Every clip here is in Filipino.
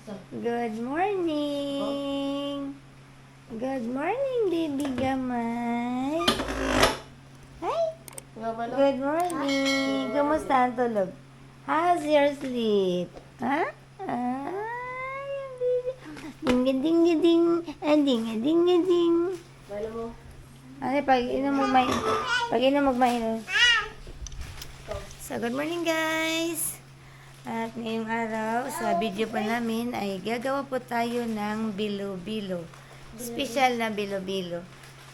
Good morning. Good morning, baby Gamay. Hi. Good morning. Kumusta ang tulog? How's your sleep? Ha? Ay, ang baby. Ding-a-ding-a-ding. Ding-a-ding-a-ding. Bala mo. Ano, pag inom magmainom. So, good morning guys. At ngayong araw, sa video po namin ay gagawa po tayo ng bilo-bilo. Special na bilo-bilo.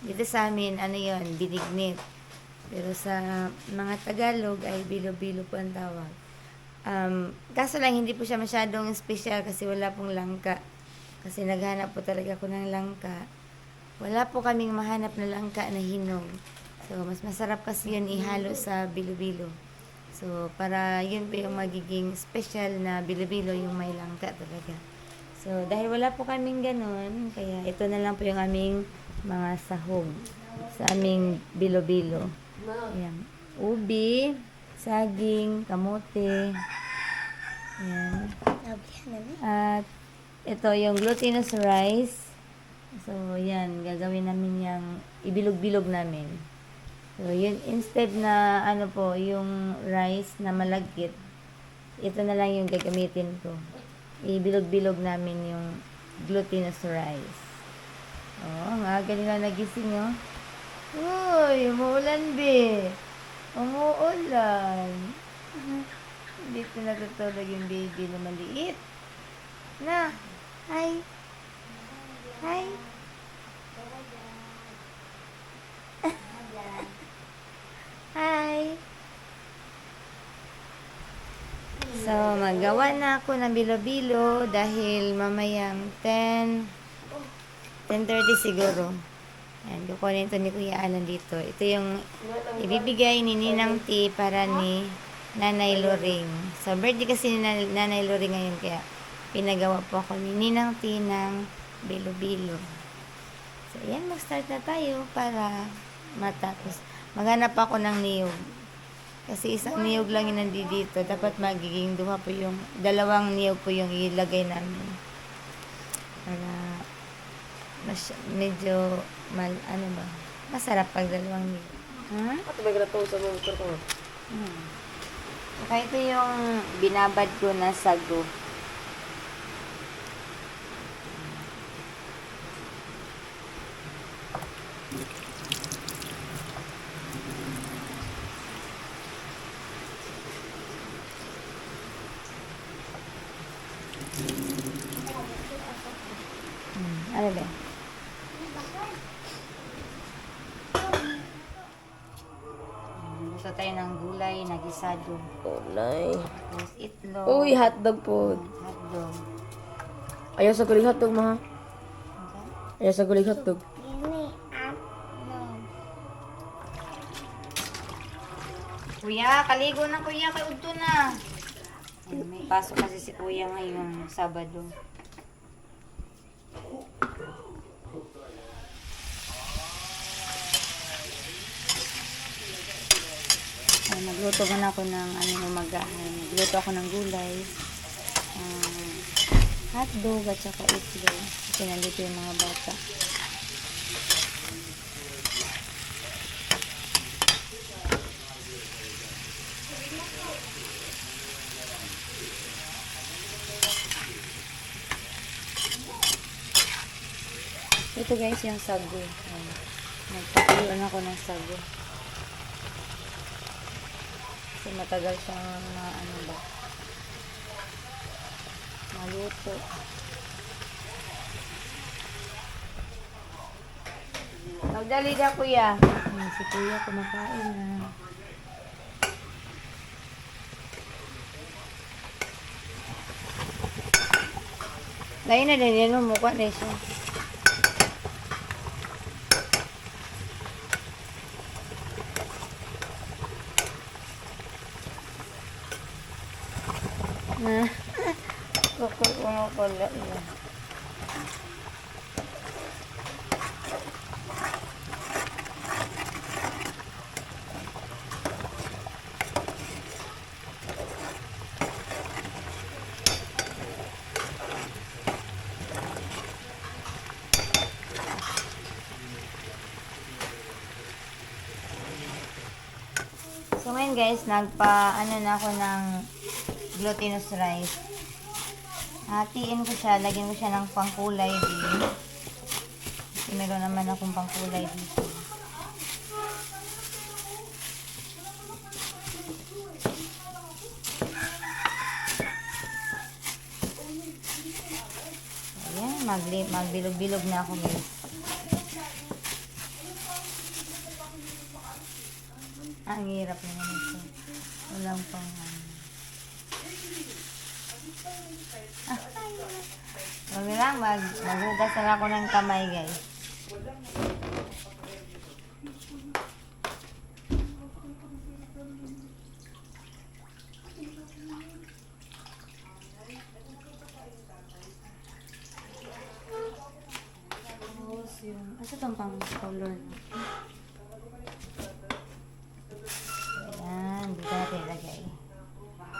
Dito sa amin, ano yon, binignit. Pero sa mga Tagalog ay bilo-bilo po ang tawag. Kaso lang, hindi po siya masyadong special kasi wala pong langka. Kasi naghanap po talaga ako ng langka. Wala po kaming mahanap na langka na hinog. So, mas masarap kasi yun ihalo sa bilo-bilo. So, para yun po yung magiging special na bilo-bilo, yung may langka talaga. So, dahil wala po kaming ganun, kaya ito na lang po yung aming mga sahog sa aming bilo-bilo. Ayan. Ubi, saging, kamote. Ayan. At ito yung glutinous rice. So, yan. Gagawin namin yung ibilog-bilog namin. So, yun, instead na, ano po, yung rice na malagkit, ito na lang yung gagamitin ko. Ibilog-bilog namin yung glutinous rice. Oh, nga, ganila nagising, oh. Uy, umuulan, be. Umuulan. Dito natutulog yung baby na maliit. Na, hi. Hi. Hi. So, magawa na ako ng bilo-bilo dahil mamayang 10:30 siguro. Ayan, kukunin ito ni Kuya Alan dito. Ito yung ibibigay ni Ninang T para ni Nanay Loring. So, birthday kasi ni Nanay Loring ngayon kaya pinagawa po ako ni Ninang T ng bilo-bilo. So, ayan, mag-start na tayo para matapos. Maghanap ako ng niyog. Kasi isang niyog lang yung nandito. Dapat magiging dalawang niyog po yung ilagay namin. Para medyo masarap pag dalawang niyog. Ha? At ba grato sa mga ko? Saka ito yung binabad ko na sago. Ano ba? Gusto tayo ng gulay na gisado. Ulay. Tapos itlog. Uy, hotdog po. Hotdog. Ayaw sa guling hotdog, ma. Ayaw sa guling hotdog. Kuya, kaligo na kuya. Kay Udto na. May pasok kasi si kuya ngayong Sabado. Ay, nagluto muna ako ng nagluto ako ng gulay. Hotdog at saka itlog. Kasi nandito yung mga bata. Ito guys yung sago. Nagpakuloan ako ng sago. Kasi matagal siyang maluto. Magdali na kuya. Si kuya kumakain na. Lain na din yan mukha na siya. Na. Kukulo na. Ayan guys, ano na ako ng glutinous rice. Hatiin ko siya, lagyan ko siya ng pangkulay din. Kasi meron naman akong pangkulay dito. Ayan, magbilog-bilog na ako guys. Ang hirap naman ito. Walang pang Wag lang, maghugas na ako ng kamay guys. Asa itong pang color? Ayan, dito natin ilagay.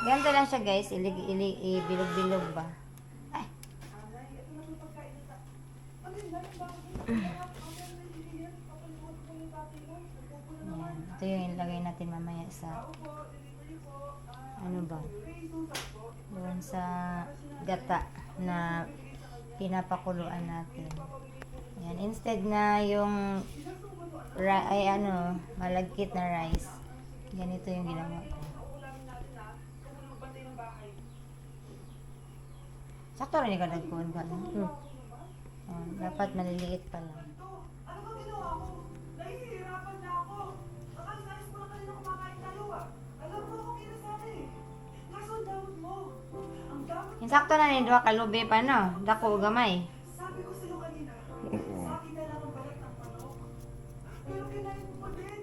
Ganito lang siya guys, ibilog-bilog ba? Ay. Ayan, ito yung ilagay natin mamaya sa ano ba? Doon sa gata na pinapakuluan natin. Ayan, instead na yung malagkit na rice. Ganito yung ginawa ko. Sakto rin ka nagkuhan ka. Dapat maliliit pa lang. Ano ba ginawa ko? Nahihirapan na ako. Akala-alis mo na kanina kumakain tayo ah. Alam mo, okay na sa akin eh. Kaso ang damot mo. Ang damot Yung sakto na nindwa kalubi pa no? Dako gamay. sabi ko sa'yo kanina. Sa akin na lang ang balik ng manok. Pero kinain mo pa din.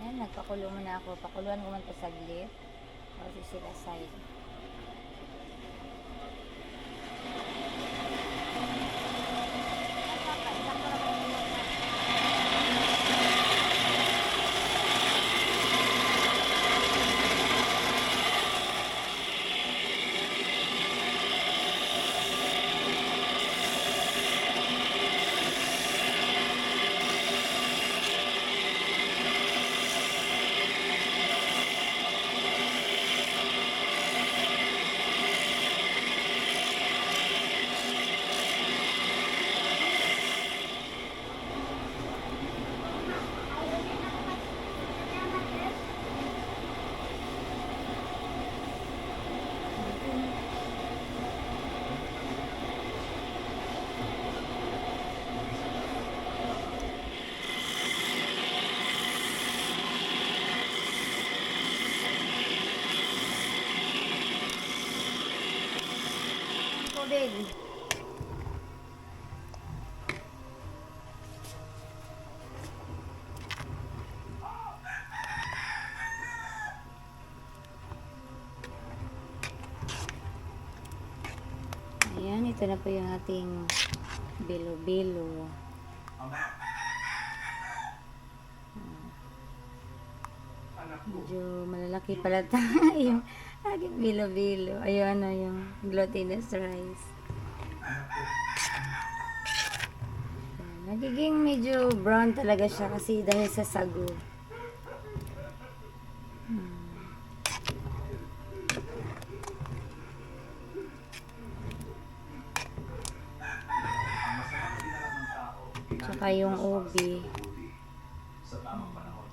Ayan, nagpakulo muna ako. Pakuluan ko man ito saglit. Tapos isit aside. Tubig. Ayan, ito na po yung ating bilo-bilo. Medyo malalaki pala yung aking bilo-bilo. Ayun, yung glutinous rice. Nagiging medyo brown talaga siya kasi dahil sa sago. Tsaka yung ubi. Sa tamang panahon,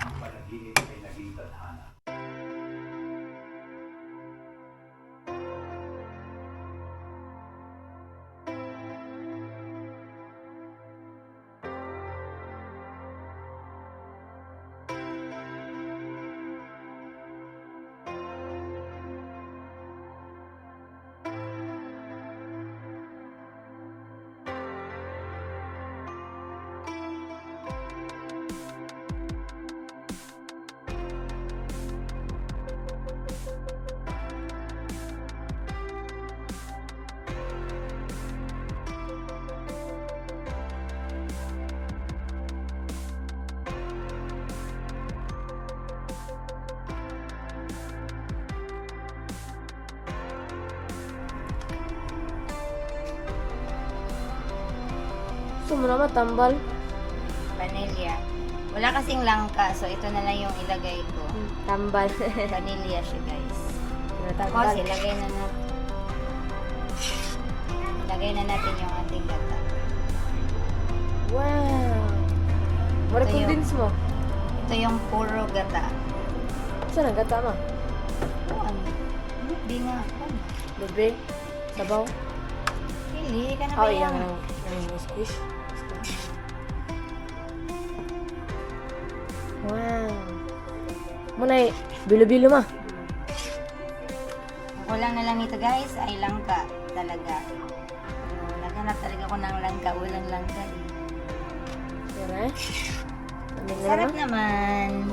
ang panaginip ay naging tadhana. Gusto mo naman tambal. Vanilla. Wala kasing langka, so ito na lang yung ilagay ko. Tambal. Vanilla siya, guys. Tambal. Tapos, ilagay na natin yung ating gata. Wow. Mara Ito yung- condense mo. Ito yung puro gata. Saan ang gata mo? Ano? Di nga. Ano? Bebe? Sabaw? Pili ka na Oh, ba iya. yan? Yang squish. Wow. Muna bilo-bilo mah. Ang kulang na lang nito, guys, ay langka talaga. Naghanap talaga ako ng langka. Walang langka. Yan eh. Sarap naman.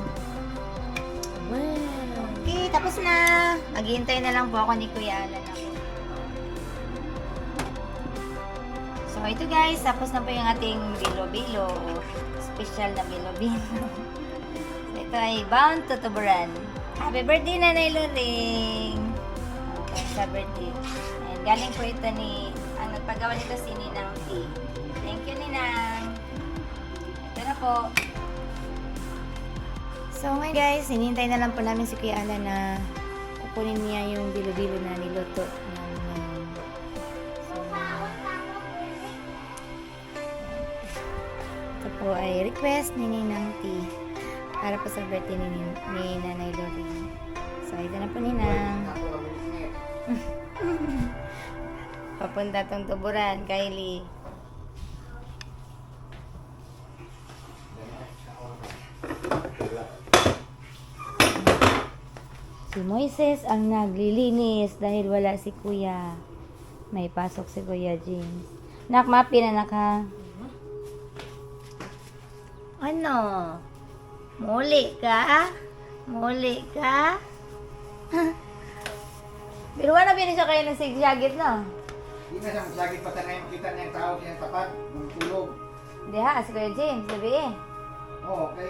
Wow. Okay, tapos na. Maghihintay na lang po ako ni Kuya Alan ako. So, ito guys, tapos na po yung ating bilo-bilo. Special na bilo-bilo. So, ito ay bound to tuburan. Happy birthday, Nanay Loring! Okay, sa birthday. And galing po ito ang nagpagawa nito si Ninang T. Thank you, Ninang! Ito na po. So ngayon guys, hinihintay na lang po namin si Kuya Alan na kukunin niya yung bilo-bilo na niluto namin. So, ito po ay request ni Ninang T para po sa birthday ni Nanay Lori. So ito na po, Ninang. Papunta tong tuburan, Kylie. Si Moises ang naglilinis dahil wala si Kuya. May pasok si Kuya James. Nak, mapi na nak ha. Ano? Muli ka? Muli ka? Pero wala ba siya kayo ng sigsagit, no? Hindi na siya magsagit pa tayo makita niya yung tao siyang tapat, ng tulog. Hindi ha, si Kuya James, sabi eh. Oo, kay,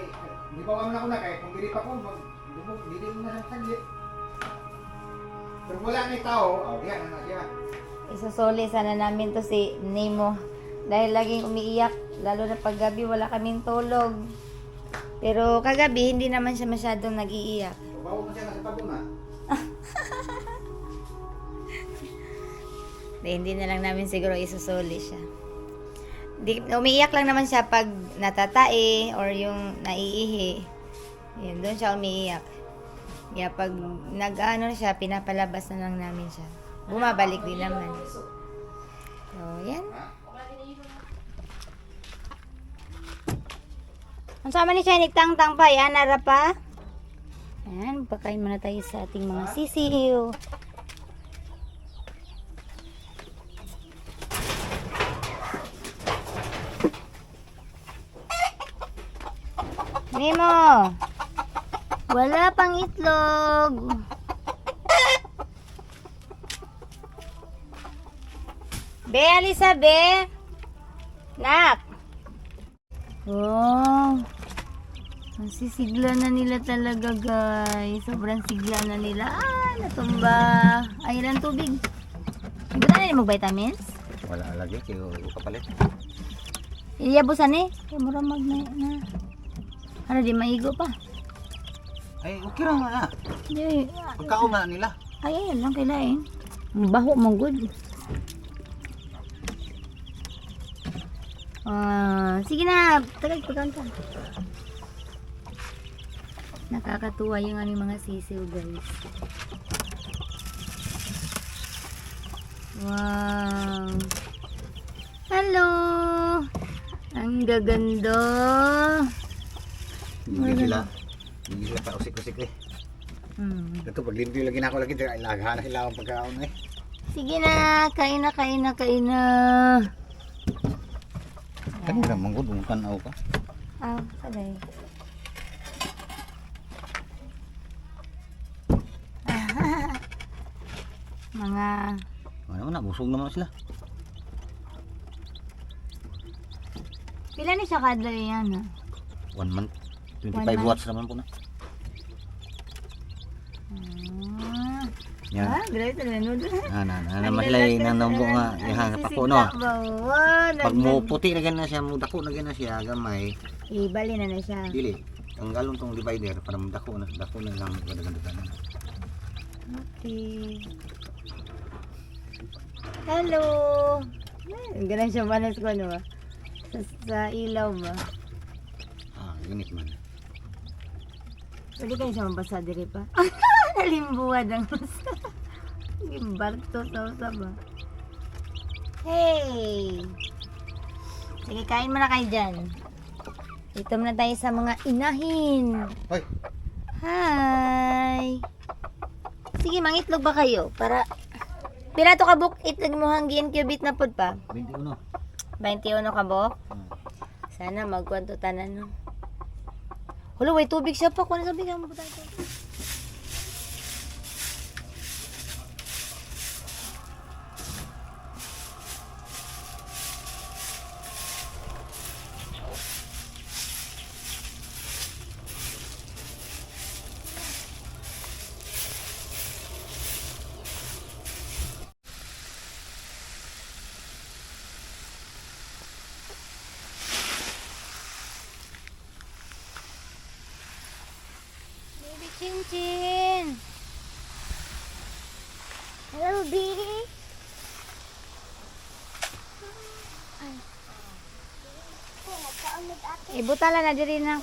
di ba wala ko na kaya kung dili pa ko, hindi mo na siya magsagit. Pero wala na yung tao, yan na siya. Isusuli sana namin to si Nemo. Dahil laging umiiyak, lalo na pag gabi wala kaming tulog. Pero kagabi, hindi naman siya masyadong nag-iiyak. Bawo mo siya nasa paguna. Hindi na lang namin siguro isusuli siya. Umiiyak lang naman siya pag natatae or yung naiihi. Yun, doon siya umiiyak. Kaya pag nag-ano siya, pinapalabas na lang namin siya. Bumabalik din naman. So, yan. Ang sama ni Shiny Tang-Tang pa, yan, nara pa. Ayan, pakain muna tayo sa ating mga sisiw. Nemo! Wala pang itlog. Be, Alisa, be. Nak. Wow. Ang sisigla na nila talaga, guys. Sobrang sigla na nila. Natumba. Ay, ilan tubig. Hindi ba na mag-vitamins? Wala lagi, kayo kapalit. Iyabusan eh. Kaya mura na. Ano, di maigo pa. Ay, okay lang nga na. Di, Pagkaon na nila. ay, ayun lang kailain. Baho mong good. Sige na, tagal pagkaon ka. Nakakatuwa yung aming mga sisiw, guys. Wow. Hello. Ang gaganda. Hindi sila pa usik-usik eh. Hmm. Ito, pag limpyo lagi na ako lagi, ilaghan na sila ang pagkaon eh. Sige na, kain na. Kan na manggod, bukan ako ka. Sagay. Mga Ano na, busog naman sila. pila ni siya kada yan, ha? 1 month. 1 25 month. watts naman po na. Ha? Ya. Grabe ito nanood. Maslay nang nambo nga yahan sa pako no. Pag mo puti na gana siya, mo dako na gana siya gamay. Ibali na na siya. Dili. Tanggalon tong divider para dako na lang ganda-ganda. Okay. Hello! Ang ganun siya manas ko, no? Sa ilaw ba? Init man. Pwede kayo siya mabasa diri pa? Nalimbuad ang basa. Gimbarto sa usa ba? Hey! Sige, kain mo na kayo dyan. Dito muna tayo sa mga inahin. Hoy. Hi! Sige, mangitlog ba kayo? Para... Pila to kabuk itlog mo hanggian cubit na pod pa? 21. 21 kabuk? Sana magkwanto tanan, no? Hulo, way tubig siya pa. Kung ano sabi ka mo po tayo? Baby Chin Chin. Hello, baby. Ibutala na diri na.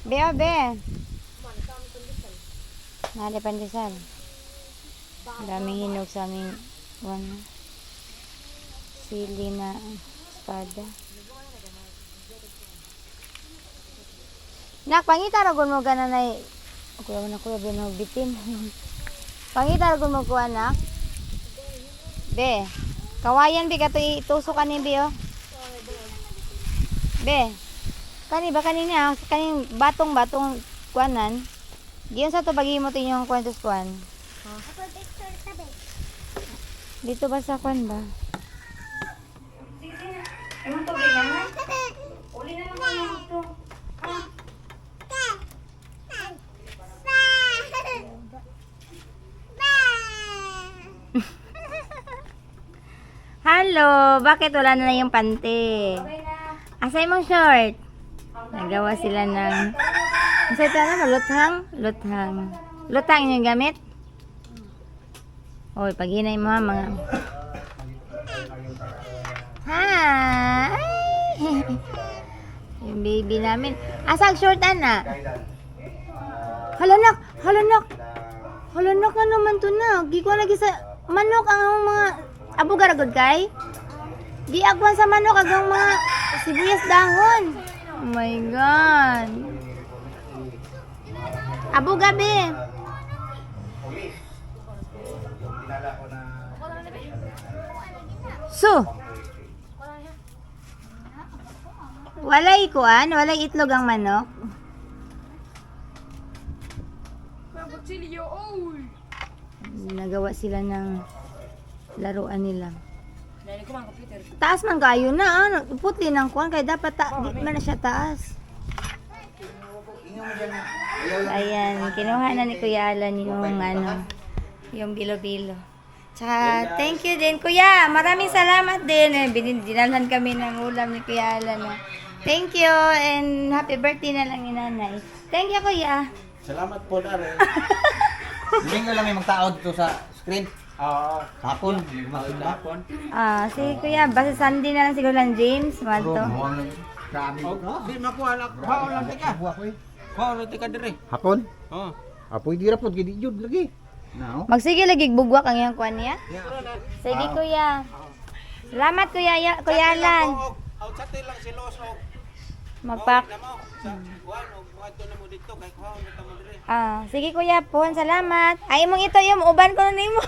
Be, be. Nade pandesal. Daming hinog sa aming one. Sili na espada. Nak, pangita ragon mo gana na kuya na kuya bin bitin. Pangita ragon mo ko anak. Be. Kawayan bi kato itusok ani bi oh. Be. Kani ba kanina kaning batong kuanan. Diyan sa to bagi mo tinyong kwentos kuan. Dito ba sa kuan ba? Ewan to ba yan? Uli na naman yung ito. Hello! Bakit wala na yung pante? Asay mong short? Nagawa sila ng... Asay ito na? Luthang? Luthang. Luthang yung gamit? Oy, paghinay mo ha, mga... Hi! Yung baby namin. Asag short ana? Halanak! Halanak! Halanak na naman to na. Di ko lagi sa manok ang mga abugaragod kay. Di agwan sa manok agang mga sibuyas dahon. Oh my God. Abu gabi. So, walay kuan, walay itlog ang manok. Nagawa sila ng laruan nila. Taas man kayo na, putli ng kuan kaya dapat di man na siya taas. Ayan, kinuha na ni Kuya Alan yung yung bilo-bilo. Tsaka, thank you din, Kuya. Maraming salamat din. Dinalhan kami ng ulam ni Kuya Alan. Thank you, and happy birthday na lang ni Nanay. Thank you, Kuya. Salamat po na rin. Hindi nga lang may magtaod dito sa screen. Hapon. Hapon. Si Kuya, basta Sunday na lang siguro lang, James. Manto. Di makuha lang. Baon lang tika. Baon lang tika dire. Hapon? Oh. Apoy di rapod gid jud lagi. Now. Magsige lagi bugwak ang iyang kuan niya. Sige, Kuya. Salamat, Kuya Alan. Outside lang si Los og Magpak. namo sa kuan og adto na mo dito kay kuha na mo dire. Sige, Kuya Pon. Salamat. Ay, mong ito yung uban ko na nimo.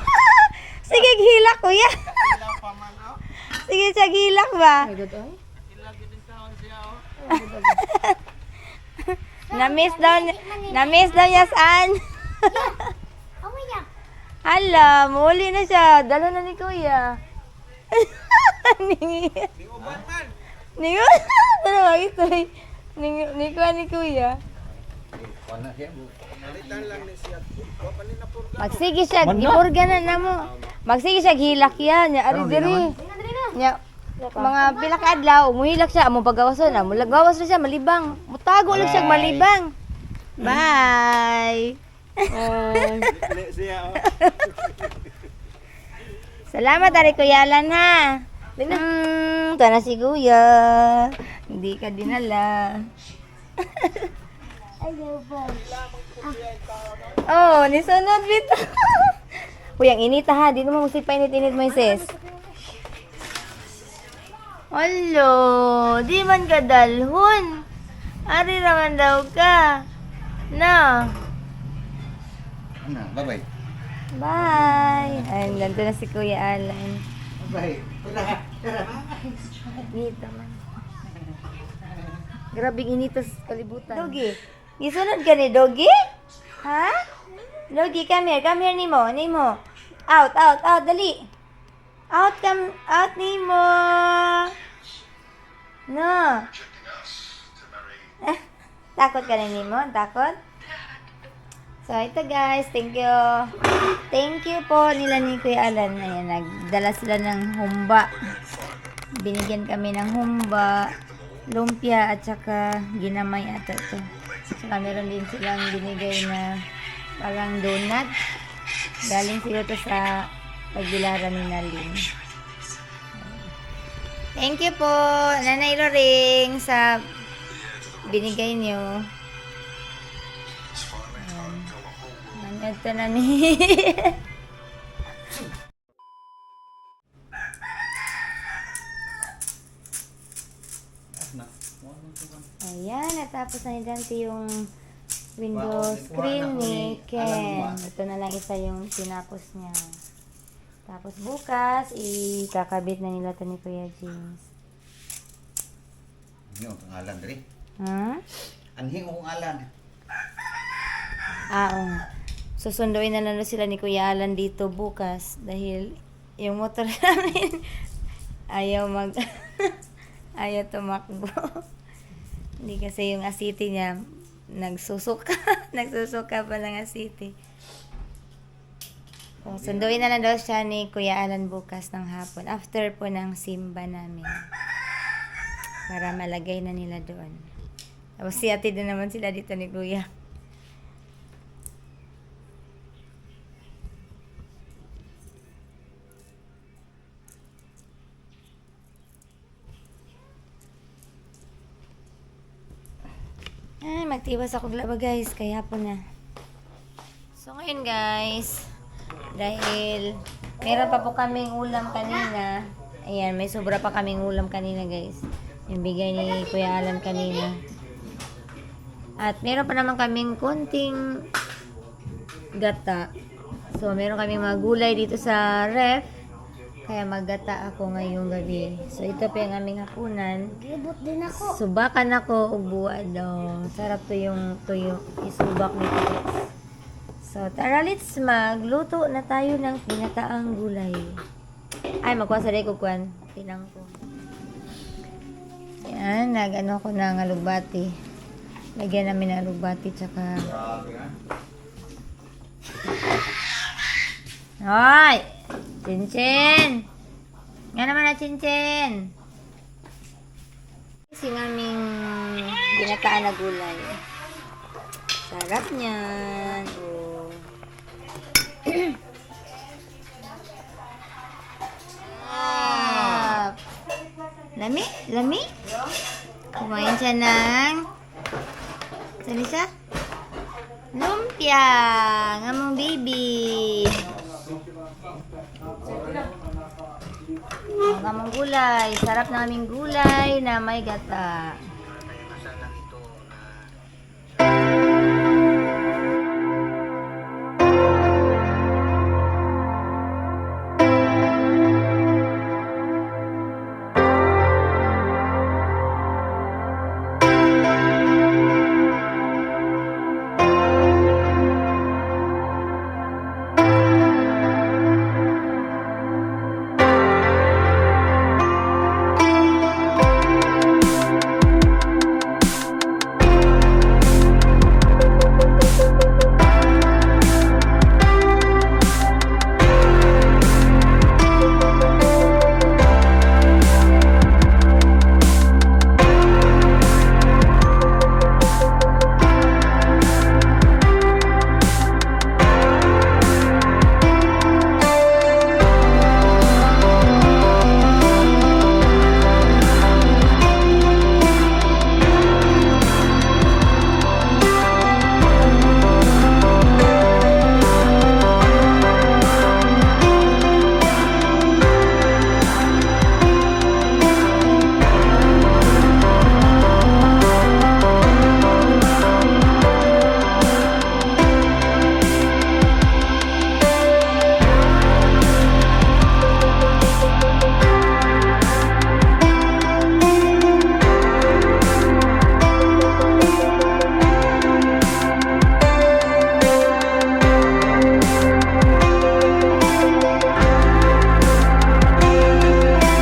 Sige, hilak, Kuya. Ilaw pa man oh. Sige, siya hilak ba? Ilaw gid din taon siya oh. Na-miss daw niya saan. Hala, muli na siya. Dala na ni Kuya. Di uban man. Niyo, ano ba ito? Ni Kuya. Wala siya. Magsige siya, gipurganan na mo. Magsige siya, gihilak yan. Nya, ari diri. Nya, mga pila ka adlaw, muhilak siya, amo pagawason, amo lagawas na siya, malibang. Mutago lang siya, malibang. Bye! Salamat, Ari Kuya Alan, ha? Ito na si Kuya. Hindi ka dinala. Oh, nisunod bito. Uy, ang init ha. Di naman musik pa init-init mo, sis. Alo, di man ka dalhon. Ari naman daw ka. No. Ano, bye-bye. Bye. Ay, nandun na si Kuya Alan. Bye. Dito man. Grabing initos kalibutan. Dogi, gisunod ka ni Dogi? Ha? Dogi, come here Nemo, Nemo. Out, dali. Out Nemo. No. Takot ka na Nemo? Takot? So, ito guys, thank you. Thank you po nila ni Kuya Alan. Ayan, nagdala sila ng humba. Binigyan kami ng humba, lumpia, at saka ginamay ata ito. Saka meron din silang binigay na parang donut. Galing sila ito sa pagbilaran ni Nalin. Thank you po, Nanay Loring, sa binigay niyo. Ito na ni. Ayan, natapos na ni Dante yung window screen ni Ken. Ito na lang isa yung tinapos niya. Tapos bukas, ikakabit na nila ito ni Kuya James. Ano, ang alan dali. Ha? Anhing akong alan. Oo. Susunduin na lang sila ni Kuya Alan dito bukas dahil yung motor namin ayaw ayaw tumakbo. Hindi kasi yung asiti niya nagsusuka pa ng asiti. So, sunduin na lang daw siya ni Kuya Alan bukas ng hapon after po ng simba namin para malagay na nila doon. Tapos si ate din naman sila dito ni Kuya. Ay, magtibas ako glaba guys, kaya po na. So ngayon guys, dahil meron pa po kaming ulam kanina. Ayan, may sobra pa kaming ulam kanina guys. Yung bigay ni Kuya Alan kanina. At meron pa naman kaming konting gata. So meron kaming mga gulay dito sa ref. Kaya maggata ako ngayong gabi. So, ito pa yung aming hapunan. Libot din ako. Subakan ako og buwad daw. Sarap to yung isubak nito. So, tara, let's magluto na tayo ng pinataang gulay. Ay, magkuha sa ko kwan. Tinang ko. Yan, nag-ano ko ng alugbati. Lagyan namin ng alugbati tsaka... Hoy! Chinchin! Nga naman na Chinchin! Yung aming ginataan na gulay. Sarap niyan. Oh. Lami? Lami? Kumain siya ng... Saan siya? Lumpia! Nga mong baby! Ang among gulay. Sarap na aming gulay na may gata.